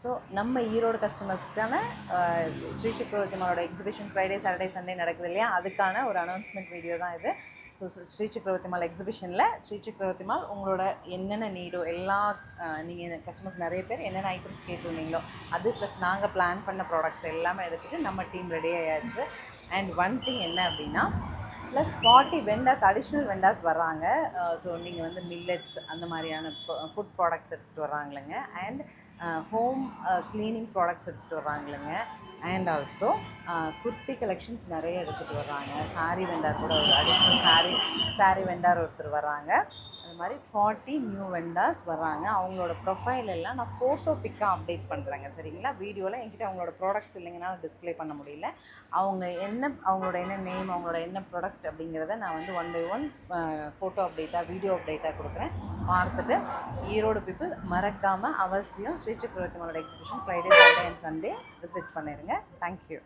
So நம்ம ஈரோடு கஸ்டமர்ஸ்க்கான ஸ்ரீ சக்கரவர்த்திமாலோட எக்ஸிபிஷன் ஃப்ரைடே சாட்டர்டே சண்டே நடக்குது இல்லையா, அதுக்கான ஒரு அனௌன்ஸ்மெண்ட் வீடியோ தான் இது. ஸோ ஸ்ரீ சக்கரவர்த்திமால் எக்ஸிபிஷனில் ஸ்ரீ சக்கரவர்த்திமால் உங்களோட என்னென்ன நீடோ எல்லா நீங்கள் கஸ்டமர்ஸ் நிறைய பேர் என்னென்ன ஐட்டம்ஸ் கேட்டிருந்தீங்களோ அது ப்ளஸ் நாங்கள் பிளான் பண்ண ப்ராடக்ட்ஸ் எல்லாமே எடுத்துகிட்டு நம்ம டீம் ரெடி ஆயாச்சு. அண்ட் ஒன் திங் என்ன அப்படின்னா, ப்ளஸ் 40 வெண்டாஸ் அடிஷ்னல் வெண்டாஸ் வர்றாங்க. ஸோ நீங்கள் வந்து மில்லட்ஸ் அந்த மாதிரியான ஃபுட் ப்ராடக்ட்ஸ் எடுத்துகிட்டு வர்றாங்களேங்க. அண்ட் ஹோம் க்ளீனிங் ப்ராடக்ட்ஸ் எடுத்துகிட்டு வர்றாங்களேங்க. அண்ட் ஆல்சோ குர்த்தி கலெக்ஷன்ஸ் நிறைய எடுத்துகிட்டு வர்றாங்க. சாரீ வெண்டார் கூட ஒரு அடிஷ்னல் சாரீ வெண்டார் ஒருத்தர் வர்றாங்க. அது மாதிரி 40 நியூ வெண்டார்ஸ் வர்றாங்க. அவங்களோட ப்ரொஃபைல் எல்லாம் நான் ஃபோட்டோ பிக்காக அப்டேட் பண்ணுறேங்க, சரிங்களா? வீடியோவில் என்கிட்ட அவங்களோட ப்ராடக்ட்ஸ் இல்லைங்கன்னா டிஸ்பிளே பண்ண முடியல. அவங்களோட என்ன நேம், அவங்களோட என்ன ப்ராடக்ட் அப்படிங்கிறத நான் வந்து 1 by 1 ஃபோட்டோ அப்டேட்டாக வீடியோ அப்டேட்டாக கொடுக்குறேன். பார்த்துட்டு ஈரோடு பீப்புள் மறக்காமல் அவசியம் ஸ்ரீ சக்கரவர்த்திமாலோட exhibition Friday Saturday and Sunday visit பண்ணிடுங்க. தேங்க்யூ.